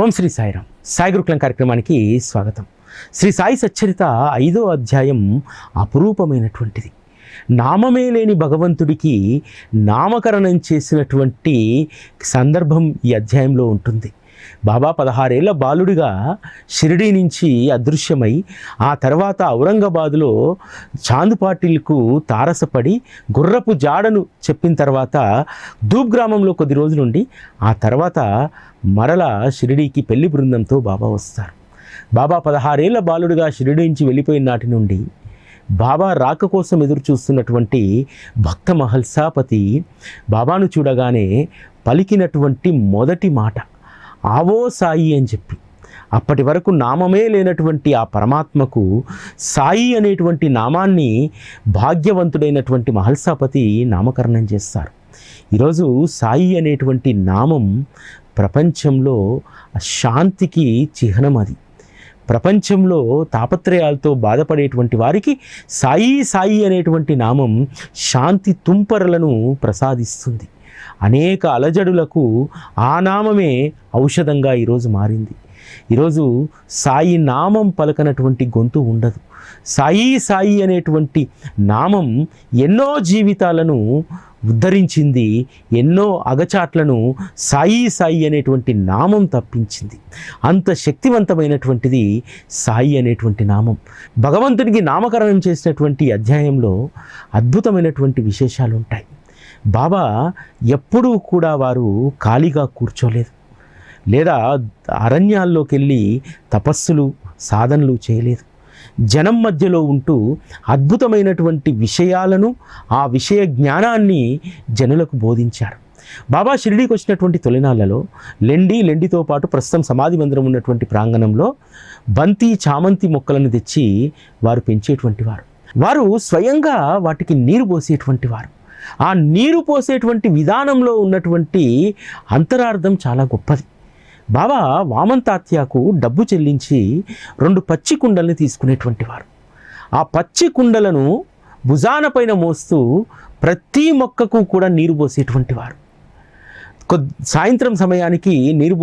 ఓం శ్రీ సాయిరామ్. సాయి గురుకులం కార్యక్రమానికి స్వాగతం. శ్రీ సాయి సచ్చరిత 5వ అధ్యాయం అపురూపమైనటువంటిది. నామమే లేని భగవంతుడికి నామకరణం చేసినటువంటి సందర్భం ఈ అధ్యాయంలో ఉంటుంది. బాబా 16 ఏళ్ల బాలుడిగా షిరిడీ నుంచి అదృశ్యమై ఆ తర్వాత ఔరంగాబాదులో చాంద్ పాటిల్కు తారసపడి గుర్రపు జాడను చెప్పిన తర్వాత ధూప్ గ్రామంలో కొద్ది రోజులుండి ఆ తర్వాత మరలా షిరిడీకి పెళ్లి బృందంతో బాబా వస్తారు. బాబా 16 ఏళ్ల బాలుడిగా షిరిడీ నుంచి వెళ్ళిపోయిన నాటి నుండి బాబా రాక కోసం ఎదురు చూస్తున్నటువంటి భక్త మహల్సాపతి బాబాను చూడగానే పలికినటువంటి మొదటి మాట ఆవో సాయి అని చెప్పి, అప్పటి వరకు నామమే లేనటువంటి ఆ పరమాత్మకు సాయి అనేటువంటి నామాన్ని భాగ్యవంతుడైనటువంటి మహల్సాపతి నామకరణం చేస్తారు. ఈరోజు సాయి అనేటువంటి నామం ప్రపంచంలో శాంతికి చిహ్నం. అది ప్రపంచంలో తాపత్రయాలతో బాధపడేటువంటి వారికి సాయి సాయి అనేటువంటి నామం శాంతి తుంపరలను ప్రసాదిస్తుంది. అనేక అలజడులకు ఆ నామమే ఔషధంగా ఈరోజు మారింది. ఈరోజు సాయి నామం పలకనటువంటి గొంతు ఉండదు. సాయి సాయి అనేటువంటి నామం ఎన్నో జీవితాలను ఉద్ధరించింది, ఎన్నో అగచాట్లను సాయి సాయి అనేటువంటి నామం తప్పించింది. అంత శక్తివంతమైనటువంటిది సాయి అనేటువంటి నామం. భగవంతునికి నామకరణం చేసినటువంటి అధ్యాయంలో అద్భుతమైనటువంటి విశేషాలు ఉంటాయి. బాబా ఎప్పుడూ కూడా వారు ఖాళీగా కూర్చోలేదు, లేదా అరణ్యాల్లోకి వెళ్ళి తపస్సులు సాధనలు చేయలేదు. జనం మధ్యలో ఉంటూ అద్భుతమైనటువంటి విషయాలను, ఆ విషయ జ్ఞానాన్ని జనులకు బోధించారు. బాబా షిరిడీకి వచ్చినటువంటి తొలినాళ్లలో లెండితో పాటు ప్రస్తుతం సమాధి మందిరం ఉన్నటువంటి ప్రాంగణంలో బంతి చామంతి మొక్కలను తెచ్చి వారు పెంచేటువంటి వారు స్వయంగా వాటికి నీరు పోసేటువంటి వారు. ఆ నీరు పోసేటువంటి విధానంలో ఉన్నటువంటి అంతరార్థం చాలా గొప్పది. బాబా వామన్ తాత్యాకు డబ్బు చెల్లించి 2 పచ్చి కుండల్ని తీసుకునేటువంటి వారు. ఆ పచ్చి కుండలను భుజాన పైన మోస్తూ ప్రతి మొక్కకు కూడా నీరు పోసేటువంటి వారు. సాయంత్రం సమయానికి నీరు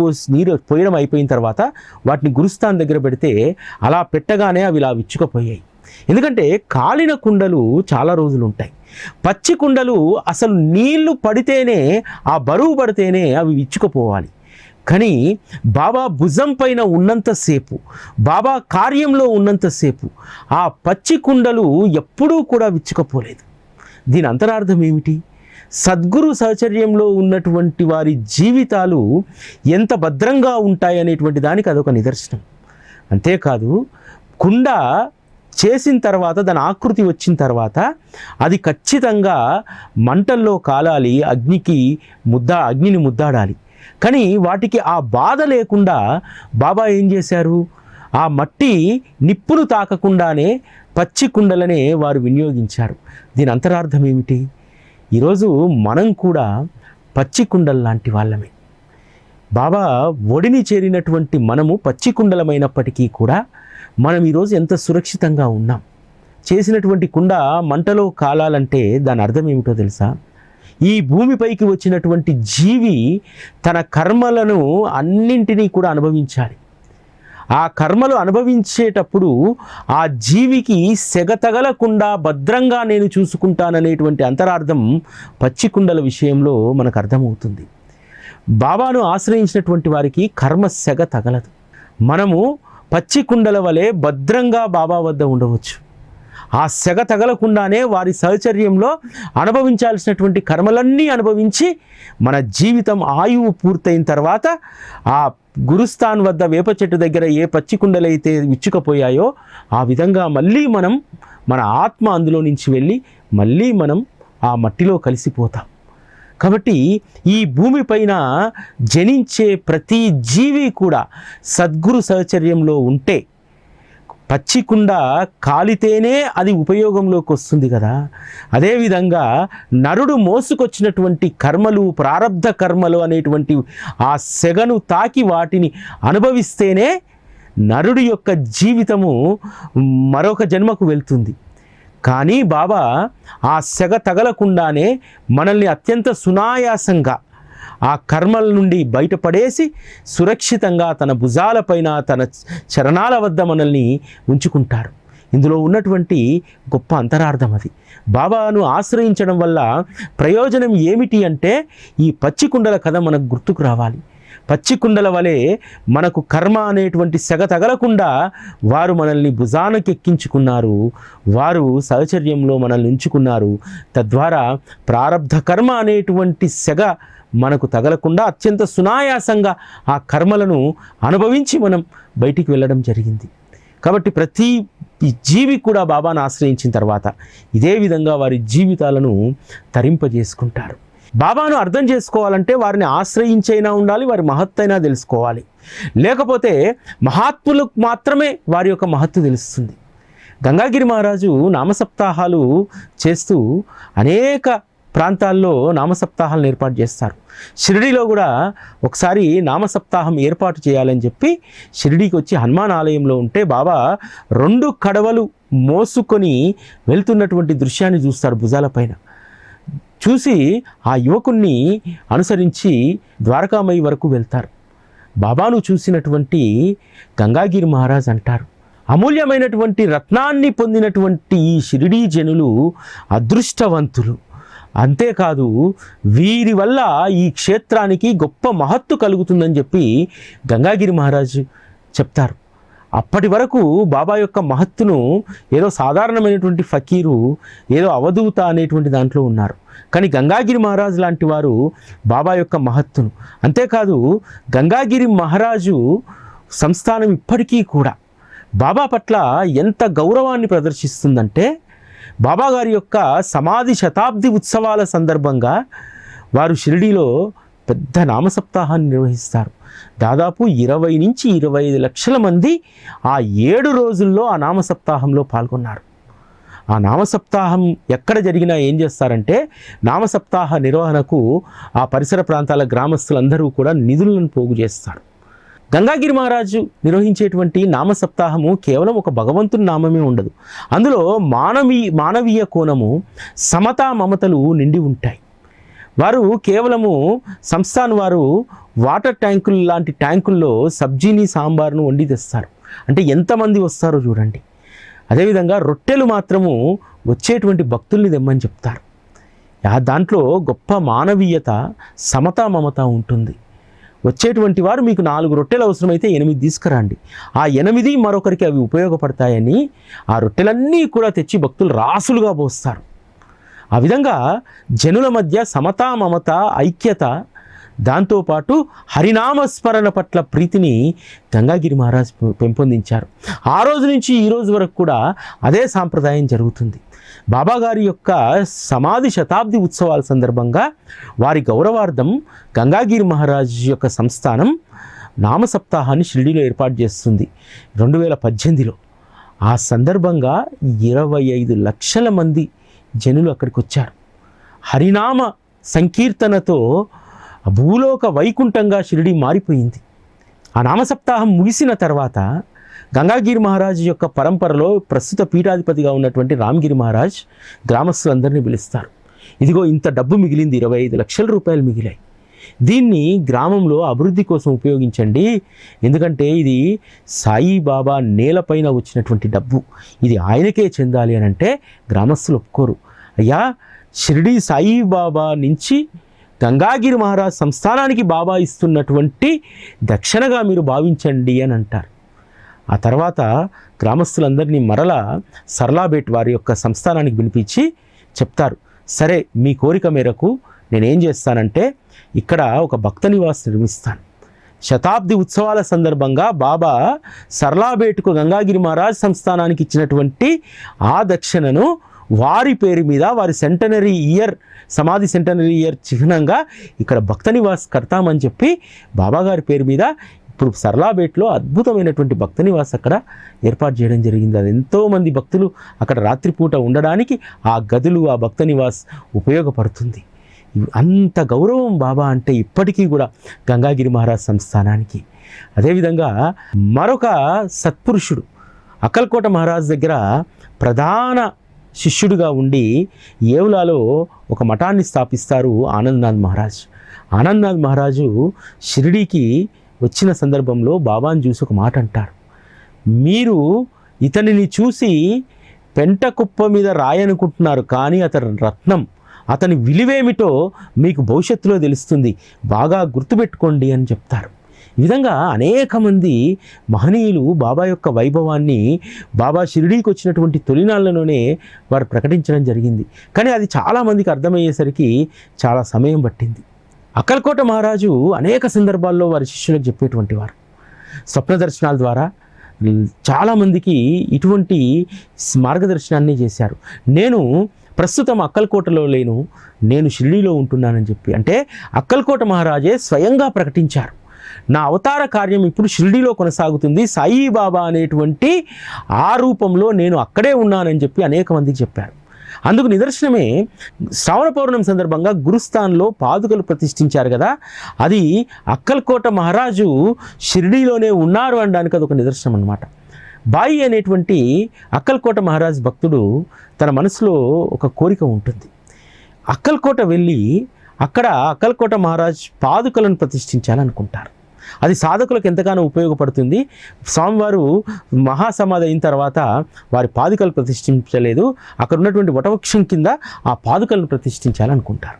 పోయడం అయిపోయిన తర్వాత వాటిని గురుస్థాన్ దగ్గర పెడితే అలా పెట్టగానే అవి ఇలా విచ్చుకపోయాయి. ఎందుకంటే కాలిన కుండలు చాలా రోజులు ఉంటాయి. పచ్చి కుండలు అసలు నీళ్లు పడితేనే, ఆ బరువు పడితేనే అవి విచ్చుకుపోవాలి. కానీ బాబా భుజం పైన ఉన్నంతసేపు, బాబా కార్యంలో ఉన్నంతసేపు ఆ పచ్చి కుండలు ఎప్పుడూ కూడా విచ్చుకపోలేదు. దీని అంతరార్థం ఏమిటి? సద్గురు సహచర్యంలో ఉన్నటువంటి వారి జీవితాలు ఎంత భద్రంగా ఉంటాయనేటువంటి దానికి అదొక నిదర్శనం. అంతేకాదు, కుండ చేసిన తర్వాత దాని ఆకృతి వచ్చిన తర్వాత అది ఖచ్చితంగా మంటల్లో కాలాలి, అగ్నిని ముద్దాడాలి. కానీ వాటికి ఆ బాధ లేకుండా బాబా ఏం చేశారు? ఆ మట్టి నిప్పును తాకకుండానే పచ్చి కుండలనే వారు వినియోగించారు. దీని అంతరార్థం ఏమిటి? ఈరోజు మనం కూడా పచ్చి కుండల లాంటి వాళ్ళమే. బాబా ఒడిని చేరినటువంటి మనము పచ్చి కుండలమైనప్పటికీ కూడా మనం ఈరోజు ఎంత సురక్షితంగా ఉన్నాం. చేసినటువంటి కుండ మంటలో కాలాలంటే దాని అర్థం ఏమిటో తెలుసా? ఈ భూమిపైకి వచ్చినటువంటి జీవి తన కర్మలను అన్నింటినీ కూడా అనుభవించాలి. ఆ కర్మలు అనుభవించేటప్పుడు ఆ జీవికి సెగ తగలకుండా భద్రంగా నేను చూసుకుంటాననేటువంటి అంతరార్థం పచ్చి కుండల విషయంలో మనకు అర్థమవుతుంది. బాబాను ఆశ్రయించినటువంటి వారికి కర్మ సెగ తగలదు. మనము పచ్చి కుండల వలె భద్రంగా బాబా వద్ద ఉండవచ్చు. ఆ సెగ తగలకుండానే వారి సహచర్యంలో అనుభవించాల్సినటువంటి కర్మలన్నీ అనుభవించి మన జీవితం ఆయువు పూర్తయిన తర్వాత ఆ గురుస్థాన్ వద్ద వేప చెట్టు దగ్గర ఏ పచ్చి కుండలైతే విచ్చుకపోయాయో ఆ విధంగా మళ్ళీ మన ఆత్మ అందులో నుంచి వెళ్ళి మళ్ళీ మనం ఆ మట్టిలో కలిసిపోతాం. కాబట్టి ఈ భూమిపైన జనించే ప్రతి జీవి కూడా సద్గురు సహచర్యంలో ఉంటే, పచ్చి కుండ కాలితేనే అది ఉపయోగంలోకి వస్తుంది కదా. అదేవిధంగా నరుడు మోసుకొచ్చినటువంటి కర్మలు, ప్రారబ్ధ కర్మలు అనేటువంటి ఆ సెగను తాకి వాటిని అనుభవిస్తేనే నరుడి యొక్క జీవితము మరొక జన్మకు వెళ్తుంది. కానీ బాబా ఆ సెగ తగలకుండానే మనల్ని అత్యంత సునాయాసంగా ఆ కర్మల నుండి బయటపడేసి సురక్షితంగా తన భుజాలపైన తన చరణాల వద్ద మనల్ని ఉంచుకుంటారు. ఇందులో ఉన్నటువంటి గొప్ప అంతరార్థం అది. బాబాను ఆశ్రయించడం వల్ల ప్రయోజనం ఏమిటి అంటే, ఈ పచ్చి కుండల కథ మనకు గుర్తుకు రావాలి. పచ్చి కుండల వలె మనకు కర్మ అనేటువంటి సెగ తగలకుండా వారు మనల్ని భుజానికి ఎక్కించుకున్నారు, వారు సహచర్యంలో మనల్ని ఉంచుకున్నారు. తద్వారా ప్రారబ్ధ కర్మ అనేటువంటి సెగ మనకు తగలకుండా అత్యంత సునాయాసంగా ఆ కర్మలను అనుభవించి మనం బయటికి వెళ్ళడం జరిగింది. కాబట్టి ప్రతి జీవి కూడా బాబాను ఆశ్రయించిన తర్వాత ఇదే విధంగా వారి జీవితాలను తరింపజేసుకుంటారు. బాబాను అర్థం చేసుకోవాలంటే వారిని ఆశ్రయించైనా ఉండాలి, వారి మహత్తైనా తెలుసుకోవాలి. లేకపోతే మహాత్ములకు మాత్రమే వారి యొక్క మహత్తు తెలుస్తుంది. గంగాగిరి మహారాజు నామసప్తాహాలు చేస్తూ అనేక ప్రాంతాల్లో నామసప్తాహాలను ఏర్పాటు చేస్తారు. షిరిడీలో కూడా ఒకసారి నామసప్తాహం ఏర్పాటు చేయాలని చెప్పి షిరిడీకి వచ్చి హనుమాన్ ఆలయంలో ఉంటే బాబా 2 కడవలు మోసుకొని వెళ్తున్నటువంటి దృశ్యాన్ని చూస్తారు భుజాలపైన. చూసి ఆ యువకుణ్ణి అనుసరించి ద్వారకామయి వరకు వెళ్తారు. బాబాను చూసినటువంటి గంగాగిరి మహారాజ్ అంటారు, అమూల్యమైనటువంటి రత్నాన్ని పొందినటువంటి ఈ షిరిడీ జనులు అదృష్టవంతులు. అంతేకాదు వీరి వల్ల ఈ క్షేత్రానికి గొప్ప మహత్తు కలుగుతుందని చెప్పి గంగాగిరి మహారాజు చెప్తారు. అప్పటి వరకు బాబా యొక్క మహత్తును ఏదో సాధారణమైనటువంటి ఫకీరు, ఏదో అవధూత అనేటువంటి దాంట్లో ఉన్నారు. కానీ గంగాగిరి మహారాజు లాంటి వారు బాబా యొక్క మహత్తును, అంతేకాదు గంగాగిరి మహారాజు సంస్థానం ఇప్పటికీ కూడా బాబా పట్ల ఎంత గౌరవాన్ని ప్రదర్శిస్తుందంటే, బాబా గారి యొక్క సమాధి శతాబ్ది ఉత్సవాల సందర్భంగా వారు షిరిడీలో పెద్ద నామసప్తాహాన్ని నిర్వహిస్తారు. దాదాపు 20 నుంచి 25 లక్షల మంది ఆ 7 రోజుల్లో ఆ నామసప్తాహంలో పాల్గొన్నారు. ఆ నామసప్తాహం ఎక్కడ జరిగినా ఏం చేస్తారంటే, నామసప్తాహ నిర్వహణకు ఆ పరిసర ప్రాంతాల గ్రామస్తులందరూ కూడా నిధులను పోగు చేస్తారు. గంగాగిరి మహారాజు నిర్వహించేటువంటి నామసప్తాహము కేవలం ఒక భగవంతుని నామమే ఉండదు. అందులో మానవీయ కోణము, సమతా మమతలు నిండి ఉంటాయి. వారు కేవలము సంస్థాన్ వారు వాటర్ ట్యాంకులు లాంటి ట్యాంకుల్లో సబ్జీని సాంబార్ను వండి తెస్తారు. అంటే ఎంతమంది వస్తారో చూడండి. అదేవిధంగా రొట్టెలు మాత్రము వచ్చేటువంటి భక్తుల్ని తెమ్మని చెప్తారు. దాంట్లో గొప్ప మానవీయత, సమతా మమత ఉంటుంది. వచ్చేటువంటి వారు మీకు 4 రొట్టెలు అవసరమైతే 8 తీసుకురండి, ఆ 8 మరొకరికి అవి ఉపయోగపడతాయని ఆ రొట్టెలన్నీ కూడా తెచ్చి భక్తులు రాసులుగా పోస్తారు. ఆ విధంగా జనుల మధ్య సమతా మమత, ఐక్యత, దాంతోపాటు హరినామస్మరణ పట్ల ప్రీతిని గంగాగిరి మహారాజ్ పెంపొందించారు. ఆ రోజు నుంచి ఈ రోజు వరకు కూడా అదే సాంప్రదాయం జరుగుతుంది. బాబా గారి యొక్క సమాధి శతాబ్ది ఉత్సవాల సందర్భంగా వారి గౌరవార్థం గంగాగిరి మహారాజ్ యొక్క సంస్థానం నామసప్తాహాన్ని షిరిడీలో ఏర్పాటు చేస్తుంది 2018లో. ఆ సందర్భంగా 25 లక్షల మంది జనులు అక్కడికి వచ్చారు. హరినామ సంకీర్తనతో భూలోక వైకుంఠంగా షిరిడీ మారిపోయింది. ఆ నామసప్తాహం ముగిసిన తర్వాత గంగాగిరి మహారాజ్ యొక్క పరంపరలో ప్రస్తుత పీఠాధిపతిగా ఉన్నటువంటి రామగిరి మహారాజ్ గ్రామస్తులందరినీ పిలుస్తారు. ఇదిగో ఇంత డబ్బు మిగిలింది, 25 లక్షల రూపాయలు మిగిలాయి, దీన్ని గ్రామంలో అభివృద్ధి కోసం ఉపయోగించండి. ఎందుకంటే ఇది సాయిబాబా నేలపైన వచ్చినటువంటి డబ్బు, ఇది ఆయనకే చెందాలి అని అంటే గ్రామస్తులు ఒప్పుకోరు. అయ్యా, షిరిడీ సాయిబాబా నుంచి గంగాగిరి మహారాజ్ సంస్థానానికి బాబా ఇస్తున్నటువంటి దక్షిణగా మీరు భావించండి అని అంటారు. ఆ తర్వాత గ్రామస్తులందరినీ మరలా సర్లాబేట్ వారి యొక్క సంస్థానానికి పిలిపించి చెప్తారు, సరే మీ కోరిక మేరకు నేనేం చేస్తానంటే ఇక్కడ ఒక భక్త నివాస్ నిర్మిస్తాను. శతాబ్ది ఉత్సవాల సందర్భంగా బాబా సర్లాబేట్కు గంగాగిరి మహారాజ్ సంస్థానానికి ఇచ్చినటువంటి ఆ దక్షిణను వారి పేరు మీద, వారి సెంటనరీ ఇయర్, సమాధి సెంటనరీ ఇయర్ చిహ్నంగా ఇక్కడ భక్త నివాస్ కడతామని చెప్పి బాబాగారి పేరు మీద ఇప్పుడు సర్లాబేట్లో అద్భుతమైనటువంటి భక్త నివాస్ అక్కడ ఏర్పాటు చేయడం జరిగింది. అది ఎంతోమంది భక్తులు అక్కడ రాత్రిపూట ఉండడానికి ఆ గదులు, ఆ భక్త నివాస్ ఉపయోగపడుతుంది. అంత గౌరవం బాబా అంటే ఇప్పటికీ కూడా గంగాగిరి మహారాజ్ సంస్థానానికి. అదేవిధంగా మరొక సత్పురుషుడు అక్కల్కోట మహారాజ్ దగ్గర ప్రధాన శిష్యుడిగా ఉండి ఏవులాలో ఒక మఠాన్ని స్థాపిస్తారు ఆనందనాథ్ మహారాజ్. ఆనందనాథ్ మహారాజు షిరిడీకి వచ్చిన సందర్భంలో బాబాను చూసి ఒక మాట అంటారు, మీరు ఇతనిని చూసి పెంట కుప్ప మీద రాయనుకుంటున్నారు, కానీ అతని రత్నం, అతని విలువేమిటో మీకు భవిష్యత్తులో తెలుస్తుంది, బాగా గుర్తుపెట్టుకోండి అని చెప్తారు. ఈ విధంగా అనేక మంది మహనీయులు బాబా యొక్క వైభవాన్ని బాబా షిరిడీకి వచ్చినటువంటి తొలినాళ్లలోనే వారు ప్రకటించడం జరిగింది. కానీ అది చాలామందికి అర్థమయ్యేసరికి చాలా సమయం పట్టింది. అక్కల్కోట మహారాజు అనేక సందర్భాల్లో వారి శిష్యులకు చెప్పేటువంటి వారు. స్వప్న దర్శనాల ద్వారా చాలామందికి ఇటువంటి మార్గదర్శనాన్ని చేశారు. నేను ప్రస్తుతం అక్కల్కోటలో లేను, నేను షిరిడీలో ఉంటున్నానని చెప్పి, అంటే అక్కల్కోట మహారాజే స్వయంగా ప్రకటించారు, నా అవతార కార్యం ఇప్పుడు షిరిడీలో కొనసాగుతుంది, సాయిబాబా అనేటువంటి ఆ రూపంలో నేను అక్కడే ఉన్నానని చెప్పి అనేక మందికి చెప్పారు. అందుకు నిదర్శనమే శ్రావణ పౌర్ణమి సందర్భంగా గురుస్థాన్లో పాదుకలు ప్రతిష్ఠించారు కదా, అది అక్కల్కోట మహారాజు షిరిడీలోనే ఉన్నారు అనడానికి అదొక నిదర్శనం అన్నమాట. బాయి అనేటువంటి అక్కల్కోట మహారాజు భక్తుడు తన మనసులో ఒక కోరిక ఉంటుంది. అక్కల్కోట వెళ్ళి అక్కడ అక్కల్కోట మహారాజ్ పాదుకలను ప్రతిష్ఠించాలనుకుంటారు. అది సాధకులకు ఎంతగానో ఉపయోగపడుతుంది. స్వామివారు మహాసమాధి అయిన తర్వాత వారి పాదుకలు ప్రతిష్ఠించలేదు, అక్కడ ఉన్నటువంటి వటవృక్షం కింద ఆ పాదుకలను ప్రతిష్ఠించాలనుకుంటారు.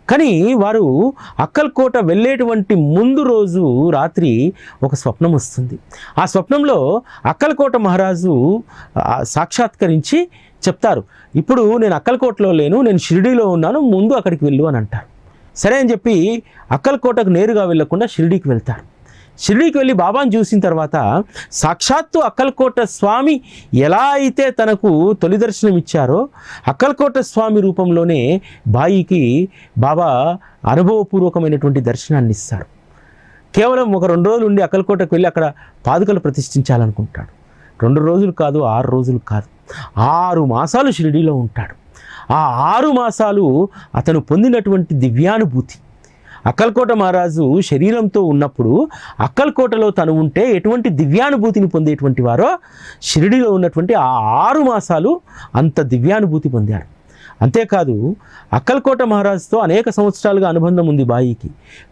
కానీ వారు అక్కల్కోట వెళ్ళేటువంటి ముందు రోజు రాత్రి ఒక స్వప్నం వస్తుంది. ఆ స్వప్నంలో అక్కల్కోట మహారాజు సాక్షాత్కరించి చెప్తారు, ఇప్పుడు నేను అక్కల్కోటలో లేను, నేను షిరిడీలో ఉన్నాను, ముందు అక్కడికి వెళ్ళు అని అంటారు. సరే అని చెప్పి అక్కల్కోటకు నేరుగా వెళ్ళకుండా షిరిడీకి వెళ్తారు. షిరిడీకి వెళ్ళి బాబాను చూసిన తర్వాత సాక్షాత్తు అక్కల్కోట స్వామి ఎలా అయితే తనకు తొలి దర్శనం ఇచ్చారో అక్కల్కోట స్వామి రూపంలోనే బాయికి బాబా అనుభవపూర్వకమైనటువంటి దర్శనాన్ని ఇస్తారు. కేవలం ఒక 2 రోజులు ఉండి అక్కల్కోటకు వెళ్ళి అక్కడ పాదుకలు ప్రతిష్ఠించాలనుకుంటాడు. 2 రోజులు కాదు, 6 రోజులు కాదు, 6 మాసాలు షిరిడీలో ఉంటాడు. ఆ 6 మాసాలు అతను పొందినటువంటి దివ్యానుభూతి. అక్కల్కోట మహారాజు శరీరంతో ఉన్నప్పుడు అక్కల్కోటలో తను ఉంటే ఎటువంటి దివ్యానుభూతిని పొందేటువంటి వారో షిరిడీలో ఉన్నటువంటి ఆ 6 మాసాలు అంత దివ్యానుభూతి పొందారు. అంతేకాదు అక్కల్కోట మహారాజుతో అనేక సంవత్సరాలుగా అనుబంధం ఉంది బాయికి.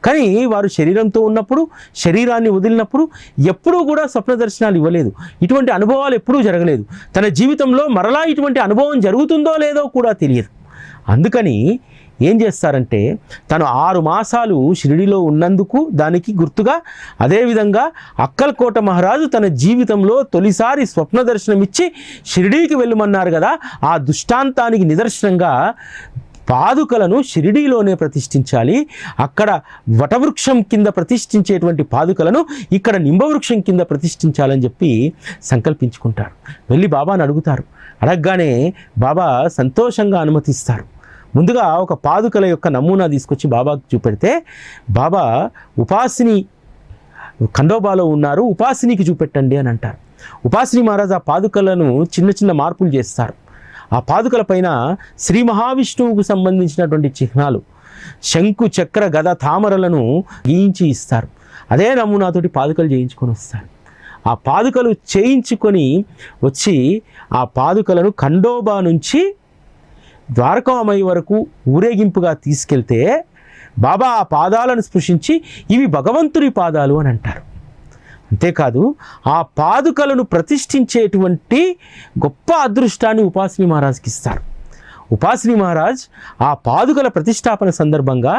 కానీ వారు శరీరంతో ఉన్నప్పుడు, శరీరాన్ని వదిలినప్పుడు ఎప్పుడూ కూడా స్వప్న దర్శనాలు ఇవ్వలేదు. ఇటువంటి అనుభవాలు ఎప్పుడూ జరగలేదు. తన జీవితంలో మరలా ఇటువంటి అనుభవం జరుగుతుందో లేదో కూడా తెలియదు. అందుకని ఏం చేస్తారంటే తను 6 మాసాలు షిరిడీలో ఉన్నందుకు దానికి గుర్తుగా, అదేవిధంగా అక్కల్కోట మహారాజు తన జీవితంలో తొలిసారి స్వప్న దర్శనం ఇచ్చి షిరిడీకి వెళ్ళమన్నారు కదా, ఆ దృష్టాంతానికి నిదర్శనంగా పాదుకలను షిరిడీలోనే ప్రతిష్ఠించాలి, అక్కడ వటవృక్షం కింద ప్రతిష్ఠించేటువంటి పాదుకలను ఇక్కడ నింబవృక్షం కింద ప్రతిష్ఠించాలని చెప్పి సంకల్పించుకుంటారు. వెళ్ళి బాబాను అడుగుతారు. అడగగానే బాబా సంతోషంగా అనుమతిస్తారు. ముందుగా ఒక పాదుకల యొక్క నమూనా తీసుకొచ్చి బాబాకు చూపెడితే బాబా ఉపాసిని ఖండోబాలో ఉన్నారు, ఉపాసినికి చూపెట్టండి అని అంటారు. ఉపాసిని మహారాజ్ ఆ పాదుకలను చిన్న చిన్న మార్పులు చేస్తారు. ఆ పాదుకల పైన శ్రీ మహావిష్ణువుకు సంబంధించినటువంటి చిహ్నాలు, శంకు చక్ర గద తామరలను గీయించి ఇస్తారు. అదే నమూనాతోటి పాదుకలు చేయించుకొని వస్తారు. ఆ పాదుకలు చేయించుకొని వచ్చి ఆ పాదుకలను ఖండోబా నుంచి ద్వారకామాయి వరకు ఊరేగింపుగా తీసుకెళ్తే బాబా ఆ పాదాలను స్పృశించి ఇవి భగవంతుని పాదాలు అని అంటారు. అంతేకాదు ఆ పాదుకలను ప్రతిష్ఠించేటువంటి గొప్ప అదృష్టాన్ని ఉపాసిని మహారాజ్కి ఇస్తారు. ఉపాసిని మహారాజ్ ఆ పాదుకల ప్రతిష్టాపన సందర్భంగా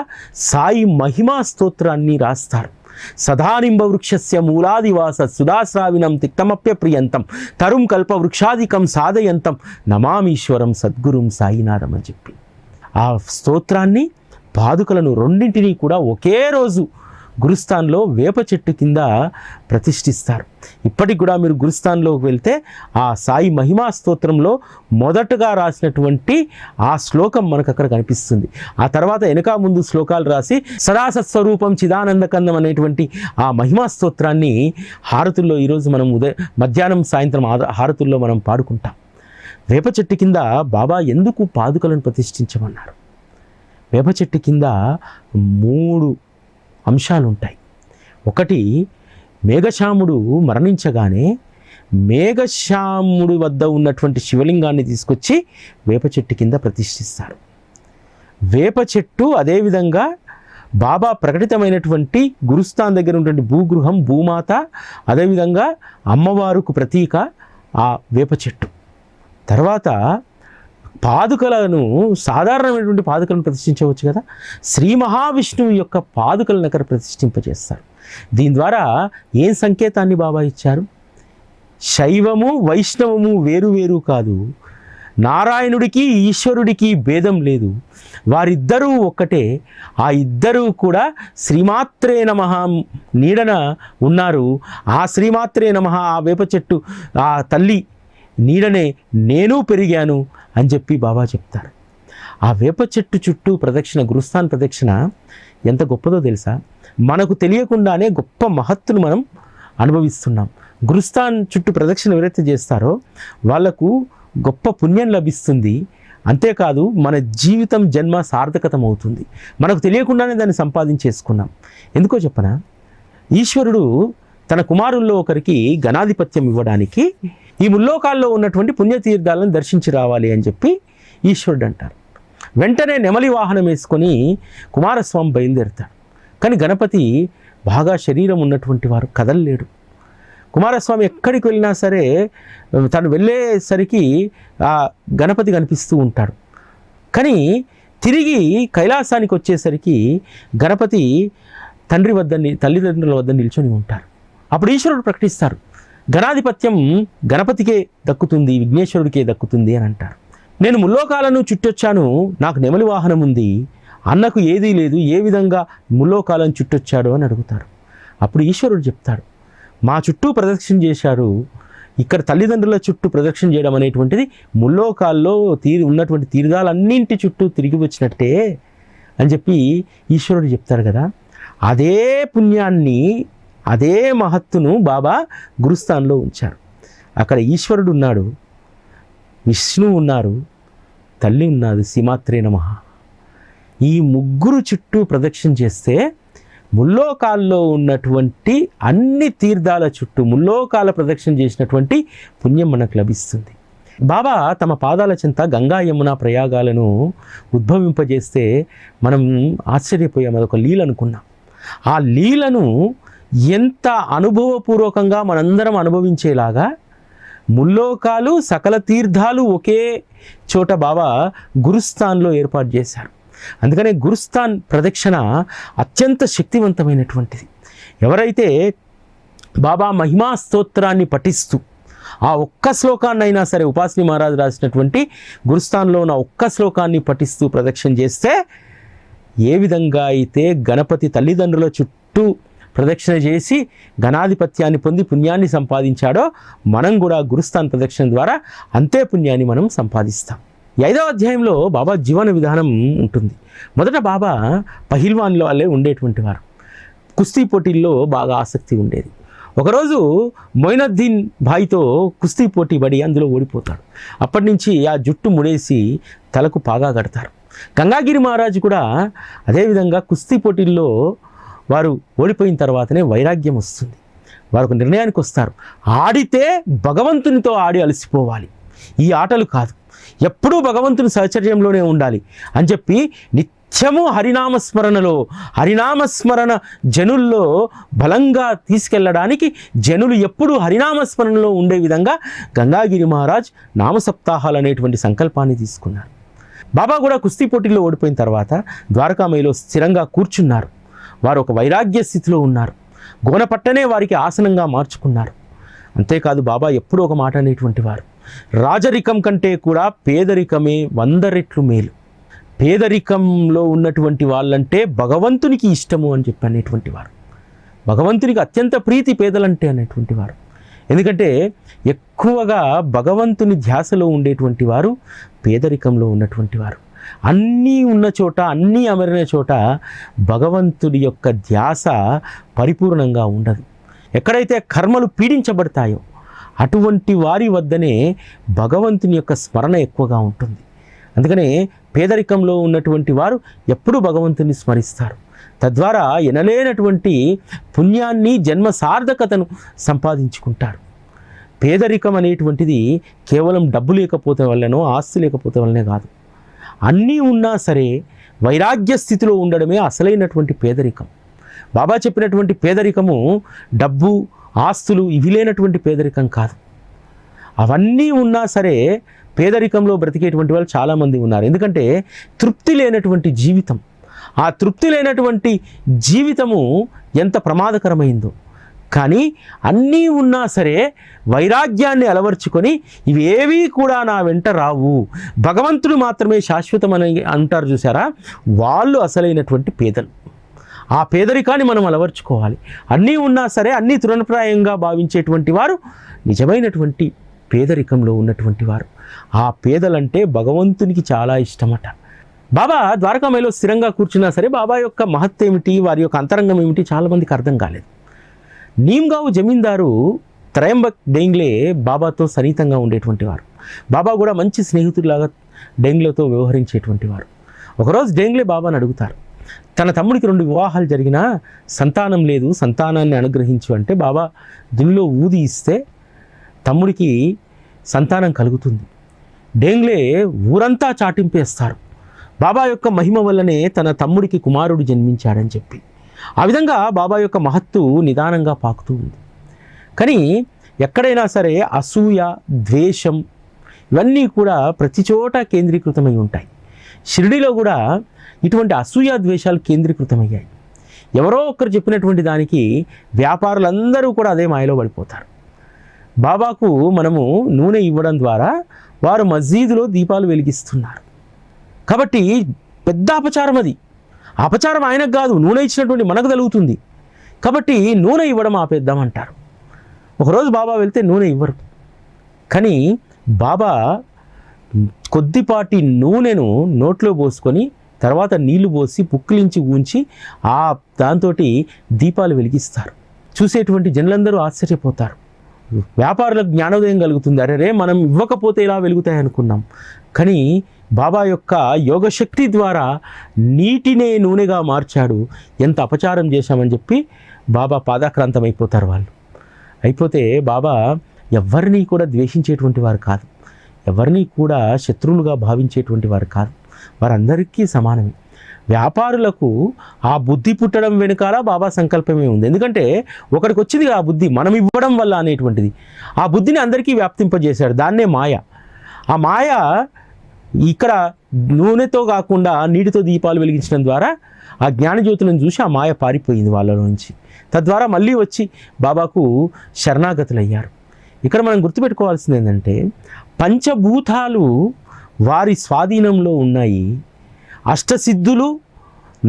సాయి మహిమా స్తోత్రాన్ని రాస్తారు. సదానింబ వృక్షస్య మూలాదివాస సుధాశ్రావినం తిక్తమప్య ప్రియంతం తరుం కల్ప వృక్షాదికం సాధయంతం నమామీశ్వరం సద్గురుం సాయినాథం అని చెప్పి ఆ స్తోత్రాన్ని, పాదుకలను రెండింటినీ కూడా ఒకే రోజు గురుస్థాన్లో వేప చెట్టు కింద ప్రతిష్ఠిస్తారు. ఇప్పటికి కూడా మీరు గురుస్థాన్లోకి వెళ్తే ఆ సాయి మహిమా స్తోత్రంలో మొదటగా రాసినటువంటి ఆ శ్లోకం మనకు అక్కడ కనిపిస్తుంది. ఆ తర్వాత వెనక ముందు శ్లోకాలు రాసి సదాసత్స్వరూపం చిదానందకందం అనేటువంటి ఆ మహిమా స్తోత్రాన్ని హారతుల్లో ఈరోజు మనం మధ్యాహ్నం సాయంత్రం హారతుల్లో మనం పాడుకుంటాం. వేప చెట్టు కింద బాబా ఎందుకు పాదుకలను ప్రతిష్ఠించమన్నారు? వేప చెట్టు కింద 3 అంశాలు ఉంటాయి. ఒకటి, మేఘశ్యాముడు మరణించగానే మేఘశ్యాముడి వద్ద ఉన్నటువంటి శివలింగాన్ని తీసుకొచ్చి వేప చెట్టు కింద ప్రతిష్ఠిస్తారు. వేప చెట్టు అదేవిధంగా బాబా ప్రకటితమైనటువంటి గురుస్థాన్ దగ్గర ఉన్నటువంటి భూగృహం, భూమాత, అదేవిధంగా అమ్మవారుకు ప్రతీక ఆ వేప చెట్టు. తర్వాత పాదుకలను, సాధారణమైనటువంటి పాదుకలను ప్రతిష్ఠించవచ్చు కదా, శ్రీ మహావిష్ణువు యొక్క పాదుకలను అక్కడ ప్రతిష్ఠింపజేస్తారు. దీని ద్వారా ఏం సంకేతాన్ని బాబా ఇచ్చారు? శైవము వైష్ణవము వేరు వేరు కాదు, నారాయణుడికి ఈశ్వరుడికి భేదం లేదు, వారిద్దరూ ఒక్కటే, ఆ ఇద్దరూ కూడా శ్రీమాత్రే నమః నీడన ఉన్నారు. ఆ శ్రీమాత్రే నమః ఆ వేప చెట్టు, ఆ తల్లి నీడనే నేను పెరిగాను అని చెప్పి బాబా చెప్తారు. ఆ వేప చెట్టు చుట్టూ ప్రదక్షిణ, గురుస్థాన్ ప్రదక్షిణ ఎంత గొప్పదో తెలుసా? మనకు తెలియకుండానే గొప్ప మహత్తును మనం అనుభవిస్తున్నాం. గురుస్థాన్ చుట్టూ ప్రదక్షిణ ఎవరైతే చేస్తారో వాళ్లకు గొప్ప పుణ్యం లభిస్తుంది. అంతేకాదు మన జీవితం, జన్మ సార్థకతం అవుతుంది. మనకు తెలియకుండానే దాన్ని సంపాదించేసుకున్నాం. ఎందుకో చెప్పనా? ఈశ్వరుడు తన కుమారుల్లో ఒకరికి గణాధిపత్యం ఇవ్వడానికి ఈ ముల్లోకాల్లో ఉన్నటువంటి పుణ్యతీర్థాలను దర్శించి రావాలి అని చెప్పి ఈశ్వరుడు అంటారు. వెంటనే నెమలి వాహనం వేసుకొని కుమారస్వామి బయలుదేరుతాడు. కానీ గణపతి బాగా శరీరం ఉన్నటువంటి వారు, కదలలేడు. కుమారస్వామి ఎక్కడికి వెళ్ళినా సరే తను వెళ్ళేసరికి ఆ గణపతి కనిపిస్తూ ఉంటాడు. కానీ తిరిగి కైలాసానికి వచ్చేసరికి గణపతి తల్లిదండ్రుల వద్ద నిల్చొని ఉంటారు. అప్పుడు ఈశ్వరుడు ప్రకటిస్తారు, గణాధిపత్యం గణపతికే దక్కుతుంది, విఘ్నేశ్వరుడికే దక్కుతుంది అని అంటారు. నేను ముల్లోకాలను చుట్టొచ్చాను, నాకు నెమలి వాహనం ఉంది, అన్నకు ఏదీ లేదు, ఏ విధంగా ముల్లోకాలను చుట్టొచ్చాడో అని అడుగుతారు. అప్పుడు ఈశ్వరుడు చెప్తాడు, మా చుట్టూ ప్రదక్షిణ చేశారు, ఇక్కడ తల్లిదండ్రుల చుట్టూ ప్రదక్షిణ చేయడం అనేటువంటిది ముల్లోకాల్లో ఉన్నటువంటి తీర్థాలన్నింటి చుట్టూ తిరిగి వచ్చినట్టే అని చెప్పి ఈశ్వరుడు చెప్తారు కదా. అదే పుణ్యాన్ని, అదే మహత్తును బాబా గురుస్థాన్లో ఉంచారు. అక్కడ ఈశ్వరుడు ఉన్నాడు, విష్ణువు ఉన్నారు, తల్లి ఉన్నది, శ్రీమాత్రే నమః. ఈ ముగ్గురు చుట్టూ ప్రదక్షిణ చేస్తే ముల్లోకాల్లో ఉన్నటువంటి అన్ని తీర్థాల చుట్టూ ముల్లోకాల ప్రదక్షిణ చేసినటువంటి పుణ్యం మనకు లభిస్తుంది. బాబా తమ పాదాల చెంత గంగా, యమున, ప్రయాగాలను ఉద్భవింపజేస్తే మనం ఆశ్చర్యపోయాం. అదొక లీల అనుకున్నాం. ఆ లీలను ఎంత అనుభవపూర్వకంగా మనందరం అనుభవించేలాగా ముల్లోకాలు, సకల తీర్థాలు ఒకే చోట బాబా గురుస్థాన్లో ఏర్పాటు చేశారు. అందుకనే గురుస్థాన్ ప్రదక్షిణ అత్యంత శక్తివంతమైనటువంటిది. ఎవరైతే బాబా మహిమా స్తోత్రాన్ని పఠిస్తూ ఆ ఒక్క శ్లోకాన్నైనా సరే, ఉపాసిని మహారాజు రాసినటువంటి గురుస్థాన్లో ఉన్న ఒక్క శ్లోకాన్ని పఠిస్తూ ప్రదక్షిణ చేస్తే, ఏ విధంగా అయితే గణపతి తల్లిదండ్రుల చుట్టూ ప్రదక్షిణ చేసి గణాధిపత్యాన్ని పొంది పుణ్యాన్ని సంపాదించాడో, మనం కూడా గురుస్థాన్ ప్రదక్షిణ ద్వారా అంతే పుణ్యాన్ని మనం సంపాదిస్తాం. 5వ అధ్యాయంలో బాబా జీవన విధానం ఉంటుంది. మొదట బాబా పహిల్వాన్లో వాళ్ళే ఉండేటువంటి వారు. కుస్తీ పోటీల్లో బాగా ఆసక్తి ఉండేది. ఒకరోజు మొయినుద్దీన్ భాయ్తో కుస్తీ పోటీ పడి అందులో ఓడిపోతాడు. అప్పటి నుంచి ఆ జుట్టు ముడేసి తలకు పాగా కడతారు. గంగాగిరి మహారాజు కూడా అదేవిధంగా కుస్తీ పోటీల్లో వారు ఓడిపోయిన తర్వాతనే వైరాగ్యం వస్తుంది. వారు ఒక నిర్ణయానికి వస్తారు, ఆడితే భగవంతునితో ఆడి అలసిపోవాలి, ఈ ఆటలు కాదు, ఎప్పుడూ భగవంతుని సహచర్యంలోనే ఉండాలి అని చెప్పి నిత్యము హరినామస్మరణలో, హరినామస్మరణ జనుల్లో బలంగా తీసుకెళ్ళడానికి, జనులు ఎప్పుడూ హరినామస్మరణలో ఉండే విధంగా గంగాగిరి మహారాజ్ నామసప్తాహాలు అనేటువంటి సంకల్పాన్ని తీసుకున్నారు. బాబా కూడా కుస్తీ పోటీల్లో ఓడిపోయిన తర్వాత ద్వారకామయిలో స్థిరంగా కూర్చున్నారు. వారు ఒక వైరాగ్య స్థితిలో ఉన్నారు. గోనపట్టనే వారికి ఆసనంగా మార్చుకున్నారు. అంతేకాదు బాబా ఎప్పుడూ ఒక మాట అనేటువంటి వారు, రాజరికం కంటే కూడా పేదరికమే 100 రెట్లు మేలు. పేదరికంలో ఉన్నటువంటి వాళ్ళంటే భగవంతునికి ఇష్టము అని చెప్పి అనేటువంటి వారు. భగవంతునికి అత్యంత ప్రీతి పేదలంటే అనేటువంటి వారు. ఎందుకంటే ఎక్కువగా భగవంతుని ధ్యాసలో ఉండేటువంటి వారు పేదరికంలో ఉన్నటువంటి వారు. అన్నీ ఉన్న చోట, అన్నీ అమరిన చోట భగవంతుడి యొక్క ధ్యాస పరిపూర్ణంగా ఉండదు. ఎక్కడైతే కర్మలు పీడించబడతాయో అటువంటి వారి వద్దనే భగవంతుని యొక్క స్మరణ ఎక్కువగా ఉంటుంది. అందుకనే పేదరికంలో ఉన్నటువంటి వారు ఎప్పుడూ భగవంతుని స్మరిస్తారు. తద్వారా ఎనలేనటువంటి పుణ్యాన్ని, జన్మ సార్థకతను సంపాదించుకుంటారు. పేదరికం అనేటువంటిది కేవలం డబ్బు లేకపోతే వల్లనో, ఆస్తి లేకపోతే వల్లనే కాదు. అన్నీ ఉన్నా సరే వైరాగ్య స్థితిలో ఉండడమే అసలైనటువంటి పేదరికం. బాబా చెప్పినటువంటి పేదరికము డబ్బు, ఆస్తులు ఇవి లేనటువంటి పేదరికం కాదు. అవన్నీ ఉన్నా సరే పేదరికంలో బ్రతికేటువంటి వాళ్ళు చాలామంది ఉన్నారు. ఎందుకంటే తృప్తి లేనటువంటి జీవితం, ఆ తృప్తి లేనటువంటి జీవితము ఎంత ప్రమాదకరమైందో. కానీ అన్నీ ఉన్నా సరే వైరాగ్యాన్ని అలవర్చుకొని ఇవేవీ కూడా నా వెంట రావు, భగవంతుడు మాత్రమే శాశ్వతమని అంటారు చూసారా, వాళ్ళు అసలైనటువంటి పేదలు. ఆ పేదరికాన్ని మనం అలవర్చుకోవాలి. అన్నీ ఉన్నా సరే అన్నీ తృణప్రాయంగా భావించేటువంటి వారు నిజమైనటువంటి పేదరికంలో ఉన్నటువంటి వారు. ఆ పేదలంటే భగవంతునికి చాలా ఇష్టమట. బాబా ద్వారకామాయిలో స్థిరంగా కూర్చున్నా సరే బాబా యొక్క మహత్ ఏమిటి, వారి యొక్క అంతరంగం ఏమిటి చాలామందికి అర్థం కాలేదు. నీమ్గావ్ జమీందారు త్రయంబక్ డెంగ్లే బాబాతో సన్నిహితంగా ఉండేటువంటి వారు. బాబా కూడా మంచి స్నేహితుడిలాగా డెంగ్లేతో వ్యవహరించేటువంటి వారు. ఒకరోజు డెంగ్లే బాబాని అడుగుతారు, తన తమ్ముడికి 2 వివాహాలు జరిగినా సంతానం లేదు, సంతానాన్ని అనుగ్రహించు అంటే బాబా దీనిలో ఊది ఇస్తే తమ్ముడికి సంతానం కలుగుతుంది. డెంగ్లే ఊరంతా చాటింపేస్తారు, బాబా యొక్క మహిమ వల్లనే తన తమ్ముడికి కుమారుడు జన్మించాడని చెప్పి. ఆ విధంగా బాబా యొక్క మహత్తు నిదానంగా పాకుతూ ఉంది. కానీ ఎక్కడైనా సరే అసూయ, ద్వేషం ఇవన్నీ కూడా ప్రతి చోట కేంద్రీకృతమై ఉంటాయి. షిరిడీలో కూడా ఇటువంటి అసూయ, ద్వేషాలు కేంద్రీకృతమయ్యాయి. ఎవరో ఒకరు చెప్పినటువంటి దానికి వ్యాపారులందరూ కూడా అదే మాయలో పడిపోతారు. బాబాకు మనము నూనె ఇవ్వడం ద్వారా వారు మస్జీదులో దీపాలు వెలిగిస్తున్నారు. కాబట్టి పెద్ద అపచారం అది. అపచారం ఆయనకు కాదు, నూనె ఇచ్చినటువంటి మనకు తగులుతుంది. కాబట్టి నూనె ఇవ్వడం ఆపేద్దామంటారు. ఒకరోజు బాబా వెళ్తే నూనె ఇవ్వరు. కానీ బాబా కొద్దిపాటి నూనెను నోట్లో పోసుకొని తర్వాత నీళ్లు పోసి పుక్కిలించి ఉంచి దాంతో దీపాలు వెలిగిస్తారు. చూసేటువంటి జనులందరూ ఆశ్చర్యపోతారు. వ్యాపారులకు జ్ఞానోదయం కలుగుతుంది. అరే మనం ఇవ్వకపోతే ఇలా వెలుగుతాయి అనుకున్నాం. కానీ బాబా యొక్క యోగశక్తి ద్వారా నీటినే నూనెగా మార్చాడు. ఎంత అపచారం చేశామని చెప్పి బాబా పాదాక్రాంతం అయిపోతారు వాళ్ళు. అయిపోతే బాబా ఎవరిని కూడా ద్వేషించేటువంటి వారు కాదు, ఎవరిని కూడా శత్రువులుగా భావించేటువంటి వారు కాదు, వారందరికీ సమానమే. వ్యాపారులకు ఆ బుద్ధి పుట్టడం వెనుకాల బాబా సంకల్పమే ఉంది. ఎందుకంటే ఒకడికి వచ్చింది ఆ బుద్ధి మనం ఇవ్వడం వల్ల అనేటువంటిది. ఆ బుద్ధిని అందరికీ వ్యాప్తింపజేశాడు. దాన్నే మాయ. ఆ మాయ ఇక్కడ నూనెతో కాకుండా నీటితో దీపాలు వెలిగించడం ద్వారా ఆ జ్ఞానజ్యోతులను చూసి ఆ మాయ పారిపోయింది వాళ్ళ నుంచి. తద్వారా మళ్ళీ వచ్చి బాబాకు శరణాగతులయ్యారు. ఇక్కడ మనం గుర్తుపెట్టుకోవాల్సింది ఏంటంటే పంచభూతాలు వారి స్వాధీనంలో ఉన్నాయి. అష్టసిద్ధులు,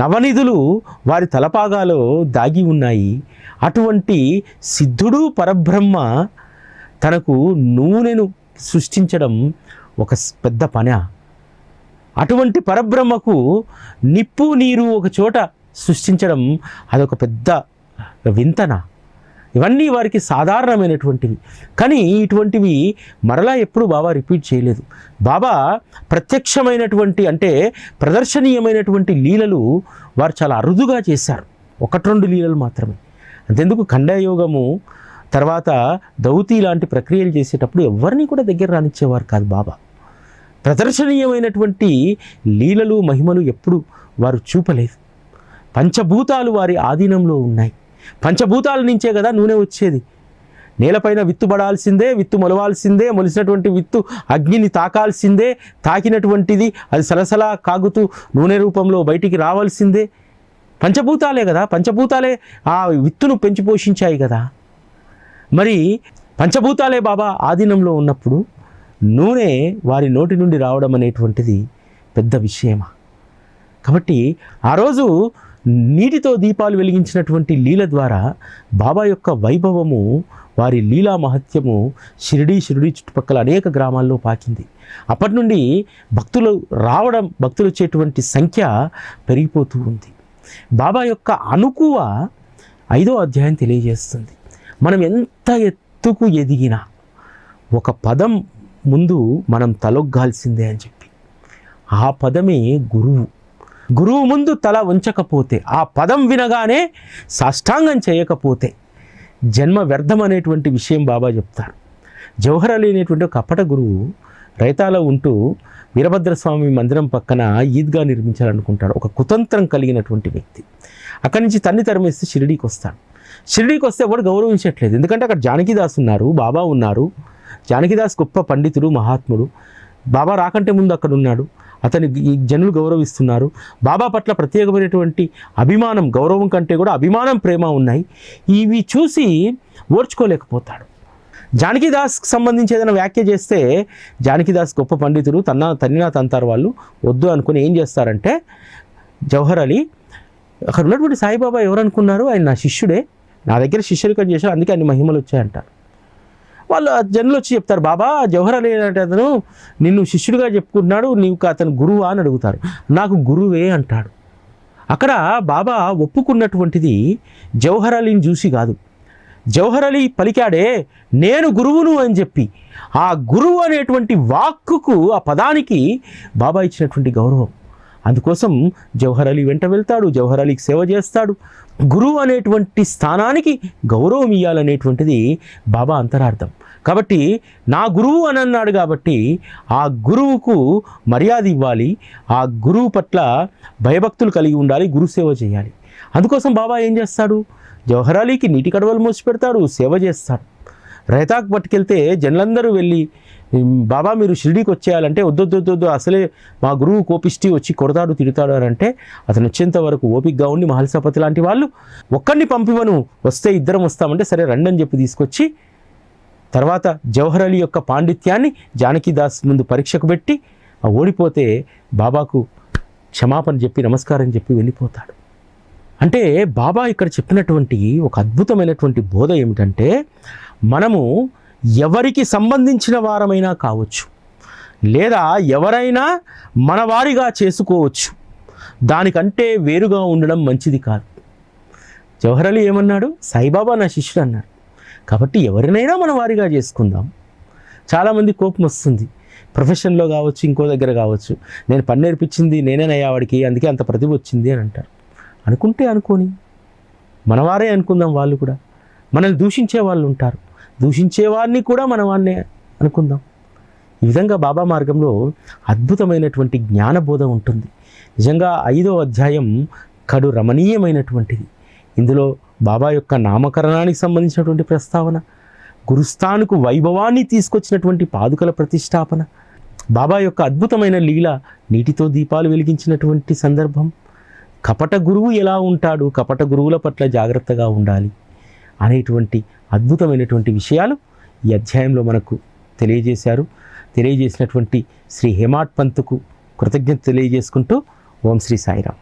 నవనిధులు వారి తలపాగాలో దాగి ఉన్నాయి. అటువంటి సిద్ధుడు పరబ్రహ్మ తనకు నూనెను సృష్టించడం ఒక పెద్ద పని. అటువంటి పరబ్రహ్మకు నిప్పు, నీరు ఒక చోట సృష్టించడం అదొక పెద్ద వింతన. ఇవన్నీ వారికి సాధారణమైనటువంటివి. కానీ ఇటువంటివి మరలా ఎప్పుడు బాబా రిపీట్ చేయలేదు. బాబా ప్రత్యక్షమైనటువంటి అంటే ప్రదర్శనీయమైనటువంటి లీలలు వారు చాలా అరుదుగా చేశారు. 1-2 లీలలు మాత్రమే. అంతెందుకు ఖండయోగము తర్వాత దౌతి లాంటి ప్రక్రియలు చేసేటప్పుడు ఎవరిని కూడా దగ్గర రానిచ్చేవారు కాదు బాబా. ప్రదర్శనీయమైనటువంటి లీలలు, మహిమలు ఎప్పుడు వారు చూపలేదు. పంచభూతాలు వారి ఆధీనంలో ఉన్నాయి. పంచభూతాల నుంచే కదా నూనె వచ్చేది. నేలపైన విత్తు పడాల్సిందే, విత్తు మొలవాల్సిందే, మొలిసినటువంటి విత్తు అగ్నిని తాకాల్సిందే, తాకినటువంటిది అది సలసలా కాగుతూ నూనె రూపంలో బయటికి రావాల్సిందే. పంచభూతాలే కదా, పంచభూతాలే ఆ విత్తును పెంచి పోషించాయి కదా. మరి పంచభూతాలే బాబా ఆధీనంలో ఉన్నప్పుడు నూనె వారి నోటి నుండి రావడం అనేటువంటిది పెద్ద విషయమా? కాబట్టి ఆ రోజు నీటితో దీపాలు వెలిగించినటువంటి లీల ద్వారా బాబా యొక్క వైభవము, వారి లీలా మహత్యము షిరిడీ చుట్టుపక్కల అనేక గ్రామాల్లో పాకింది. అప్పటి నుండి భక్తులు రావడం, భక్తులు వచ్చేటువంటి సంఖ్య పెరిగిపోతూ ఉంది. బాబా యొక్క అణుకువ 5వ అధ్యాయం తెలియజేస్తుంది. మనం ఎంత ఎత్తుకు ఎదిగినా ఒక పదం ముందు మనం తలొగ్గాల్సిందే అని చెప్పి. ఆ పదమే గురువు. గురువు ముందు తల ఉంచకపోతే, ఆ పదం వినగానే సాష్టాంగం చేయకపోతే జన్మ వ్యర్థం అనేటువంటి విషయం బాబా చెప్తారు. జవహర్ అలీ అనేటువంటి ఒక కపట గురువు రైతాలో ఉంటూ వీరభద్రస్వామి మందిరం పక్కన ఈద్గా నిర్మించాలనుకుంటాడు. ఒక కుతంత్రం కలిగినటువంటి వ్యక్తి. అక్కడి నుంచి తన్ని తరిమేస్తే షిరిడీకి వస్తాడు. షిరిడీకి వస్తే ఎవరు గౌరవించట్లేదు. ఎందుకంటే అక్కడ జానకిదాస్ ఉన్నారు, బాబా ఉన్నారు. జానకిదాస్ గొప్ప పండితుడు, మహాత్ముడు. బాబా రాకంటే ముందు అక్కడ ఉన్నాడు. అతని ఈ జనులు గౌరవిస్తున్నారు. బాబా పట్ల ప్రత్యేకమైనటువంటి అభిమానం, గౌరవం కంటే కూడా అభిమానం, ప్రేమ ఉన్నాయి. ఇవి చూసి ఓర్చుకోలేకపోతాడు. జానకిదాస్కి సంబంధించి ఏదైనా వ్యాఖ్య చేస్తే జానకిదాస్ గొప్ప పండితుడు, తన్నినా తంతారు వాళ్ళు, వద్దు అనుకుని ఏం చేస్తారంటే, జవహర్ అలీ అక్కడ ఉన్నటువంటి సాయిబాబా ఎవరు అనుకున్నారు, ఆయన నా శిష్యుడే, నా దగ్గర శిష్యురికం చేశారు, అందుకే అన్ని మహిమలు వచ్చాయంటారు. వాళ్ళు జనులు వచ్చి చెప్తారు, బాబా జవహర్ అలీ అంటే అతను నిన్ను శిష్యుడిగా చెప్పుకుంటున్నాడు, నీవు అతను గురువా అని అడుగుతారు. నాకు గురువే అంటాడు. అక్కడ బాబా ఒప్పుకున్నటువంటిది జవహర్ అలీని చూసి కాదు. జవహర్ అలీ పలికాడే నేను గురువును అని చెప్పి, ఆ గురువు అనేటువంటి వాక్కుకు, ఆ పదానికి బాబా ఇచ్చినటువంటి గౌరవం. అందుకోసం జవహర్ అలీ వెంట వెళ్తాడు, జవహర్ అలీకి సేవ చేస్తాడు. గురువు అనేటువంటి స్థానానికి గౌరవం ఇవ్వాలనేటువంటిది బాబా అంతరార్థం. కాబట్టి నా గురువు అని అన్నాడు కాబట్టి ఆ గురువుకు మర్యాద ఇవ్వాలి, ఆ గురువు పట్ల భయభక్తులు కలిగి ఉండాలి, గురుసేవ చేయాలి. అందుకోసం బాబా ఏం చేస్తాడు, జవహర్ అలీకి నీటి కడవలు మోసి పెడతాడు, సేవ చేస్తాడు. రైతాకు పట్టుకెళ్తే జనులందరూ వెళ్ళి, బాబా మీరు షిరిడీకి వచ్చేయాలంటే వద్దొద్దొద్దు, అసలే మా గురువు కోపిష్టి, వచ్చి కొడతాడు, తిడతాడు అని అంటే అతను వచ్చేంత వరకు ఓపికగా ఉండి మహల్సపతి లాంటి వాళ్ళు ఒక్కడిని పంపివను, వస్తే ఇద్దరం వస్తామంటే సరే రండి అని చెప్పి తీసుకొచ్చి, తర్వాత జవహర్ అలీ యొక్క పాండిత్యాన్ని జానకిదాస్ ముందు పరీక్షకు పెట్టి, ఆ ఓడిపోతే బాబాకు క్షమాపణ చెప్పి నమస్కారం చెప్పి వెళ్ళిపోతాడు. అంటే బాబా ఇక్కడ చెప్పినటువంటి ఒక అద్భుతమైనటువంటి బోధ ఏమిటంటే, మనము ఎవరికి సంబంధించిన వారమైనా కావచ్చు, లేదా ఎవరైనా మన వారిగా చేసుకోవచ్చు, దానికంటే వేరుగా ఉండడం మంచిది కాదు. జవహర్ అలీ ఏమన్నాడు, సాయిబాబా నా శిష్యుడు అన్నాడు. కాబట్టి ఎవరినైనా మన వారిగా చేసుకుందాం. చాలామంది కోపం వస్తుంది, ప్రొఫెషన్లో కావచ్చు, ఇంకో దగ్గర కావచ్చు, నేను పని నేర్పించింది నేనేనయ్యా వాడికి, అందుకే అంత ప్రతిభ వచ్చింది అని అంటారు. అనుకుంటే అనుకోని, మనవారే అనుకుందాం. వాళ్ళు కూడా మనల్ని దూషించే వాళ్ళు ఉంటారు, దూషించేవాడిని కూడా మనవాడినే అనుకుందాం. ఈ విధంగా బాబా మార్గంలో అద్భుతమైనటువంటి జ్ఞానబోధ ఉంటుంది. నిజంగా 5వ అధ్యాయం కడు రమణీయమైనటువంటిది. ఇందులో బాబా యొక్క నామకరణానికి సంబంధించినటువంటి ప్రస్తావన, గురుస్థానుకు వైభవాన్ని తీసుకొచ్చినటువంటి పాదుకల ప్రతిష్టాపన, బాబా యొక్క అద్భుతమైన లీల, నీటితో దీపాలు వెలిగించినటువంటి సందర్భం, కపట గురువు ఎలా ఉంటాడు, కపట గురువుల పట్ల జాగ్రత్తగా ఉండాలి అనేటువంటి అద్భుతమైనటువంటి విషయాలు ఈ అధ్యాయంలో మనకు తెలియజేశారు. తెలియజేసినటువంటి శ్రీ హేమాడ్ పంత్కు కృతజ్ఞత తెలియజేసుకుంటూ ఓం శ్రీ సాయిరామ్.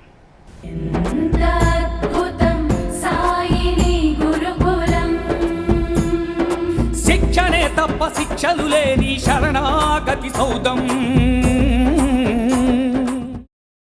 శిక్షణే తప్ప శిక్షలు లేని శరణాగతి సౌదం.